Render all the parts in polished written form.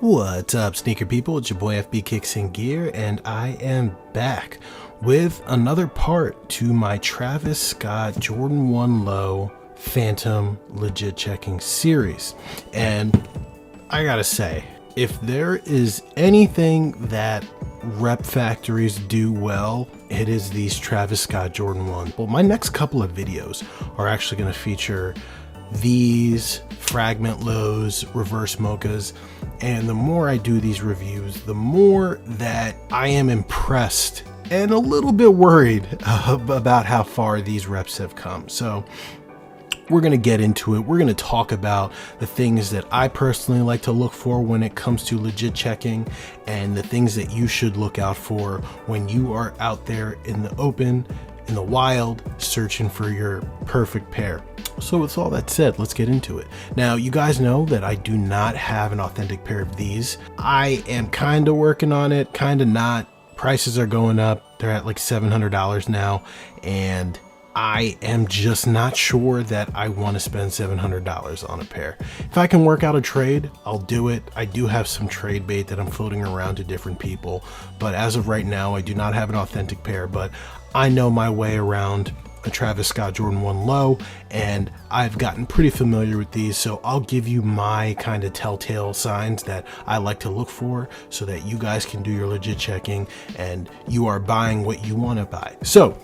What's up, sneaker people? It's your boy FB Kicks and Gear, and I am back with another part to my Travis Scott Jordan 1 Low Phantom Legit Checking series. And I gotta say, if there is anything that rep factories do well, it is these Travis Scott Jordan 1. Well, my next couple of videos are actually going to feature these fragment lows, reverse mochas, and the more I do these reviews, the more that I am impressed and a little bit worried about how far these reps have come. So we're going to get into it. We're going to talk about the things that I personally like to look for when it comes to legit checking, and the things that you should look out for when you are out there in the open, in the wild, searching for your perfect pair. So with all that said, let's get into it. Now, you guys know that I do not have an authentic pair of these. I am kind of working on it, kind of not. Prices are going up. They're at like $700 now, and I am just not sure that I want to spend $700 on a pair. If I can work out a trade, I'll do it. I do have some trade bait that I'm floating around to different people, but as of right now, I do not have an authentic pair, but I know my way around a Travis Scott Jordan 1 Low, and I've gotten pretty familiar with these, so I'll give you my kind of telltale signs that I like to look for so that you guys can do your legit checking and you are buying what you want to buy. So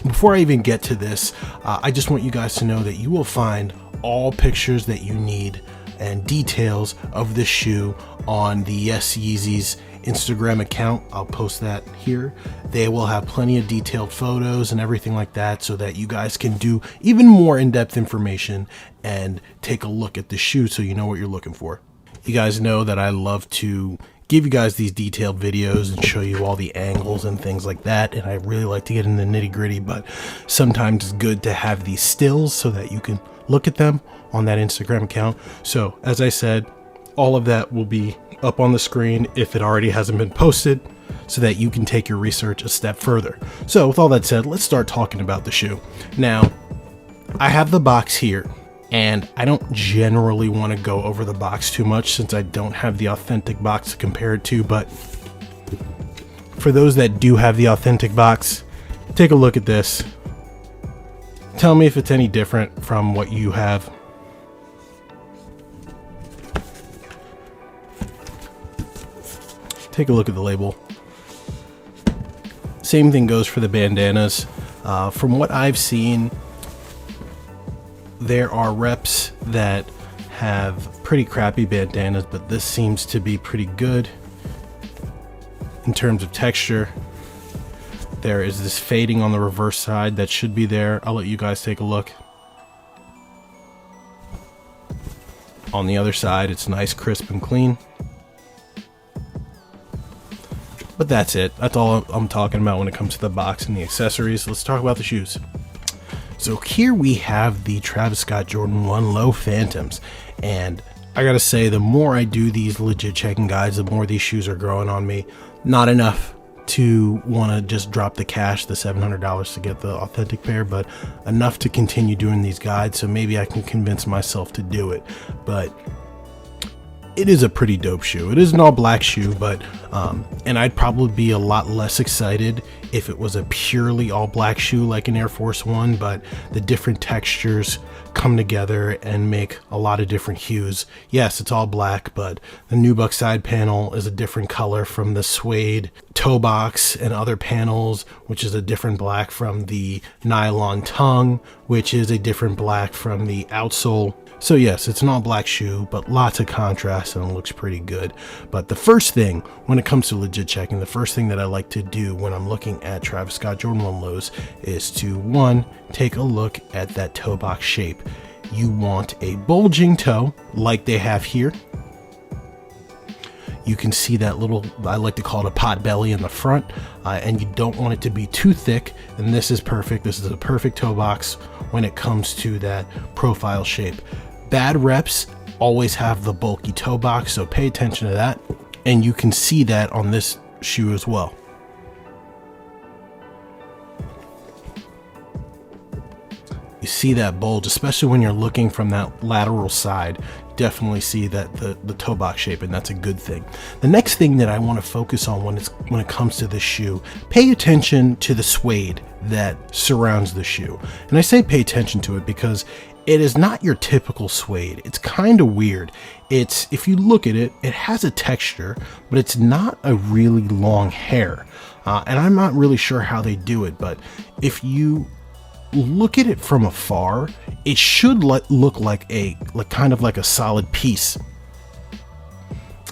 before I even get to this, I just want you guys to know that you will find all pictures that you need and details of the shoe on the Yes Yeezys Instagram account. I'll post that here. They will have plenty of detailed photos and everything like that so that you guys can do even more in-depth information and take a look at the shoe so you know what you're looking for. You guys know that I love to give you guys these detailed videos and show you all the angles and things like that, and I really like to get in the nitty-gritty, but sometimes it's good to have these stills so that you can look at them on that Instagram account. So as I said, all of that will be up on the screen if it already hasn't been posted, so that you can take your research a step further. So with all that said, let's start talking about the shoe. Now, I have the box here, and I don't generally want to go over the box too much since I don't have the authentic box to compare it to, but for those that do have the authentic box, take a look at this. Tell me if it's any different from what you have. Take a look at the label. Same thing goes for the bandanas. From what I've seen, there are reps that have pretty crappy bandanas, but this seems to be pretty good in terms of texture. There is this fading on the reverse side that should be there. I'll let you guys take a look. On the other side, it's nice, crisp, and clean. But that's it. That's all I'm talking about when it comes to the box and the accessories. Let's talk about the shoes. So here we have the Travis Scott Jordan 1 Low Phantoms, and I gotta say, the more I do these legit checking guides, the more these shoes are growing on me. Not enough to want to just drop the cash, the $700 to get the authentic pair, but enough to continue doing these guides, so maybe I can convince myself to do it. But it is a pretty dope shoe. It is an all black shoe, but and I'd probably be a lot less excited if it was a purely all black shoe like an Air Force One, but the different textures come together and make a lot of different hues. Yes, it's all black, but the nubuck side panel is a different color from the suede toe box and other panels, which is a different black from the nylon tongue, which is a different black from the outsole. So yes, it's an all black shoe, but lots of contrast and it looks pretty good. But the first thing, when it comes to legit checking, the first thing that I like to do when I'm looking at Travis Scott Jordan 1 Lows is to, one, take a look at that toe box shape. You want a bulging toe like they have here. You can see that little, I like to call it a pot belly in the front, and you don't want it to be too thick, and this is perfect. This is a perfect toe box when it comes to that profile shape. Bad reps always have the bulky toe box, so pay attention to that, and you can see that on this shoe as well. You see that bulge, especially when you're looking from that lateral side. definitely see that the toe box shape, and that's a good thing. The next thing that I want to focus on when it comes to this shoe, pay attention to the suede that surrounds the shoe. And I say pay attention to it because it is not your typical suede. It's kind of weird. If you look at it, it has a texture, but it's not a really long hair. And I'm not really sure how they do it, but if you look at it from afar, it should look like kind of like a solid piece,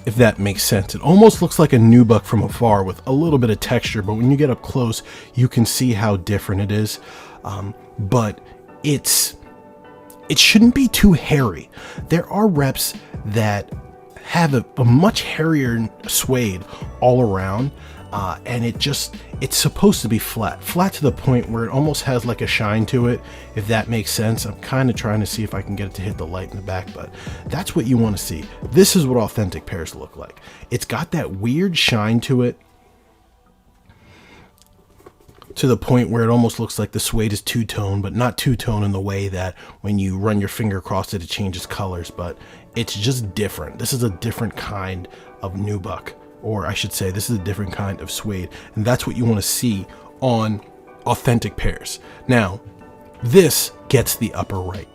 if that makes sense. It almost looks like a nubuck from afar with a little bit of texture, but when you get up close, you can see how different it is. But it shouldn't be too hairy. There are reps that have a much hairier suede all around, and it's supposed to be flat to the point where it almost has like a shine to it, if that makes sense. I'm kind of trying to see if I can get it to hit the light in the back, but that's what you want to see. This is what authentic pairs look like. It's got that weird shine to it, to the point where it almost looks like the suede is two-tone, but not two-tone in the way that when you run your finger across it, it changes colors, but it's just different. This is a different kind of nubuck, or I should say, this is a different kind of suede, and that's what you want to see on authentic pairs. Now, this gets the upper right.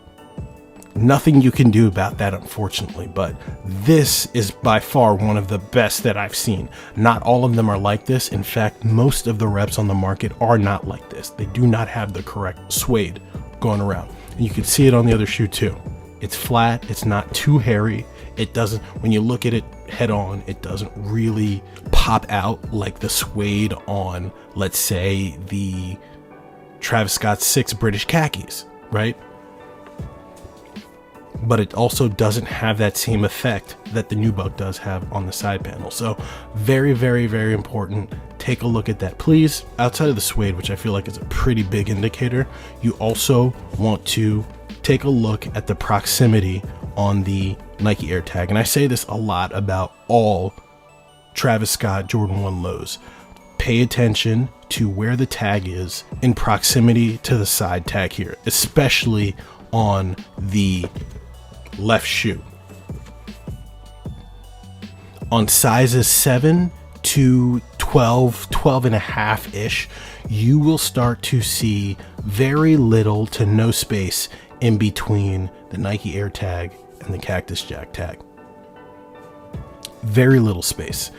Nothing you can do about that, unfortunately, but this is by far one of the best that I've seen. Not all of them are like this. In fact, most of the reps on the market are not like this. They do not have the correct suede going around. And you can see it on the other shoe too. It's flat, it's not too hairy. It doesn't, when you look at it head on, it doesn't really pop out like the suede on, let's say, the Travis Scott 6 British khakis, right? But it also doesn't have that same effect that the nubuck does have on the side panel. So very, very, very important. Take a look at that, please. Outside of the suede, which I feel like is a pretty big indicator, you also want to take a look at the proximity on the Nike Air tag. And I say this a lot about all Travis Scott Jordan 1 lows. Pay attention to where the tag is in proximity to the side tag here, especially on the left shoe. On sizes 7 to 12 and a half ish, you will start to see very little to no space in between the Nike Air tag and the Cactus Jack tag. Very little space.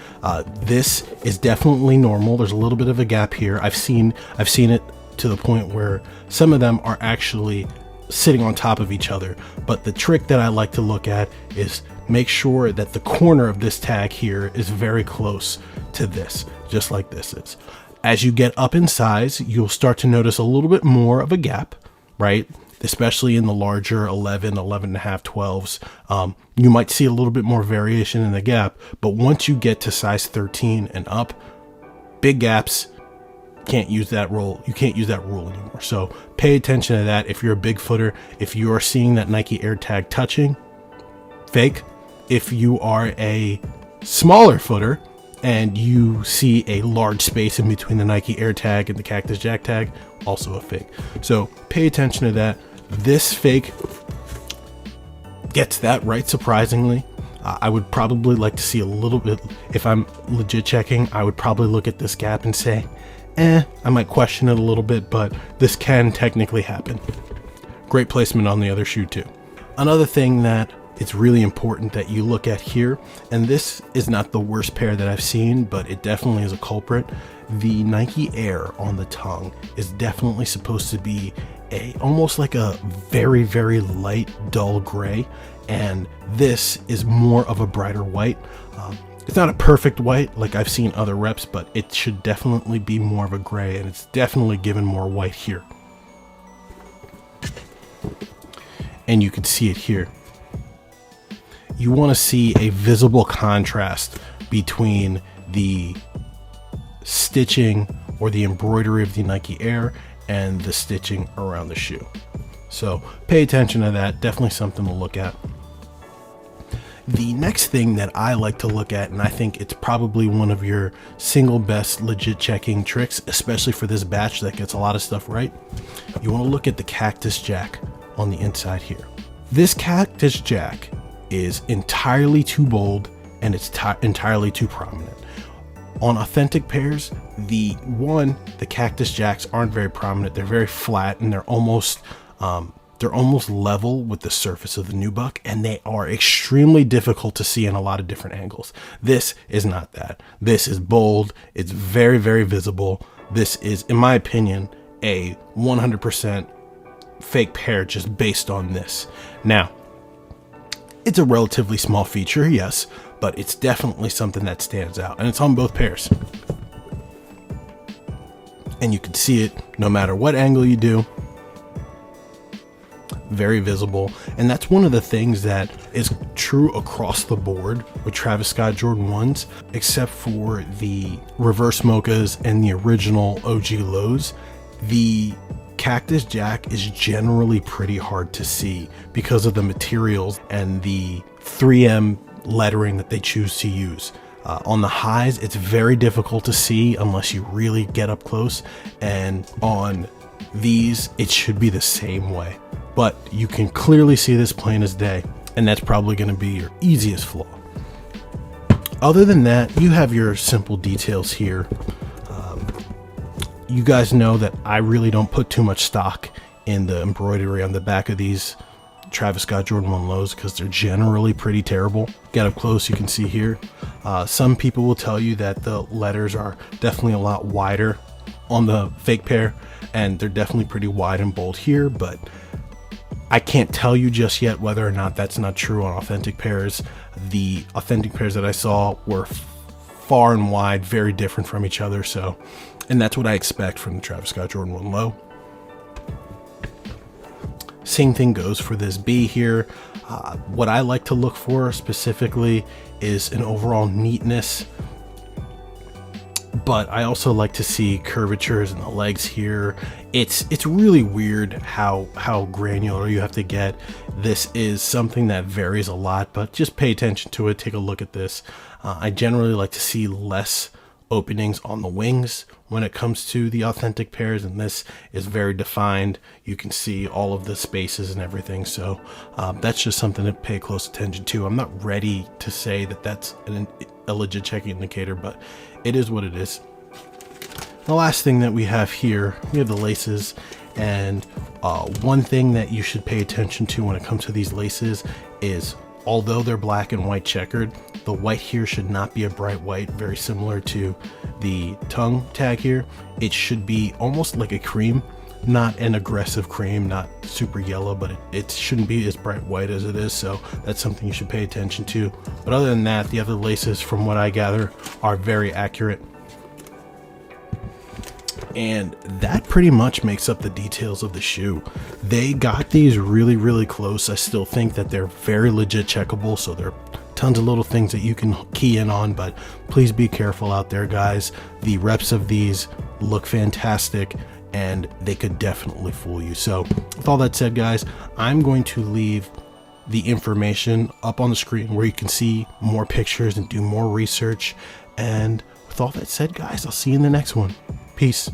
This is definitely normal. There's a little bit of a gap here. I've seen it to the point where some of them are actually sitting on top of each other, but the trick that I like to look at is make sure that the corner of this tag here is very close to this, just like this is. As you get up in size, you'll start to notice a little bit more of a gap, right? Especially in the larger 11 and a half, 12s. You might see a little bit more variation in the gap, but once you get to size 13 and up, big gaps, can't use that rule. You can't use that rule anymore. So pay attention to that. If you're a big footer, if you are seeing that Nike Air tag touching, fake. If you are a smaller footer and you see a large space in between the Nike Air tag and the Cactus Jack tag, also a fake. So pay attention to that. This fake gets that right, surprisingly. I would probably like to see a little bit, if I'm legit checking, I would probably look at this gap and say, I might question it a little bit, but this can technically happen. Great placement on the other shoe too. Another thing that it's really important that you look at here, and this is not the worst pair that I've seen, but it definitely is a culprit. The Nike Air on the tongue is definitely supposed to be almost like a very, very light, dull gray, and this is more of a brighter white. It's not a perfect white like I've seen other reps, but it should definitely be more of a gray, and it's definitely given more white here. And you can see it here. You want to see a visible contrast between the stitching or the embroidery of the Nike Air and the stitching around the shoe. So pay attention to that. Definitely something to look at. The next thing that I like to look at, and I think it's probably one of your single best legit checking tricks, especially for this batch that gets a lot of stuff right, you want to look at the Cactus Jack on the inside here. This Cactus Jack is entirely too bold and it's entirely too prominent. On authentic pairs, the Cactus Jacks aren't very prominent. They're very flat and they're almost level with the surface of the nubuck, and they are extremely difficult to see in a lot of different angles. This is not that. This is bold. It's very, very visible. This is, in my opinion, a 100% fake pair just based on this. Now, it's a relatively small feature, yes, but it's definitely something that stands out, and it's on both pairs. And you can see it no matter what angle you do. Very visible, and that's one of the things that is true across the board with Travis Scott Jordan 1s, except for the reverse mochas and the original OG lows. The Cactus Jack is generally pretty hard to see because of the materials and the 3M lettering that they choose to use. On the highs, it's very difficult to see unless you really get up close, and on these, it should be the same way. But you can clearly see this plain as day, and that's probably going to be your easiest flaw. Other than that, you have your simple details here. You guys know that I really don't put too much stock in the embroidery on the back of these Travis Scott Jordan 1 lows because they're generally pretty terrible. Get up close, you can see here. Some people will tell you that the letters are definitely a lot wider on the fake pair, and they're definitely pretty wide and bold here, but I can't tell you just yet whether or not that's not true on authentic pairs. The authentic pairs that I saw were far and wide very different from each other, and that's what I expect from the Travis Scott Jordan 1 low. Same thing goes for this B here. What I like to look for specifically is an overall neatness, but I also like to see curvatures in the legs here. It's really weird how granular you have to get. This is something that varies a lot, but just pay attention to it. Take a look at this. I generally like to see less openings on the wings when it comes to the authentic pairs, and this is very defined. You can see all of the spaces and everything, so that's just something to pay close attention to. I'm not ready to say that that's a legit checking indicator, but it is what it is. The last thing that we have here, we have the laces, and one thing that you should pay attention to when it comes to these laces is, although they're black and white checkered, the white here should not be a bright white, very similar to the tongue tag here. It should be almost like a cream, not an aggressive cream, not super yellow, but it shouldn't be as bright white as it is, so that's something you should pay attention to. But other than that, the other laces, from what I gather, are very accurate. And that pretty much makes up the details of the shoe. They got these really, really close. I still think that they're very legit checkable, so there are tons of little things that you can key in on, but please be careful out there, guys. The reps of these look fantastic, and they could definitely fool you. So with all that said, guys, I'm going to leave the information up on the screen where you can see more pictures and do more research. And with all that said, guys, I'll see you in the next one. Peace.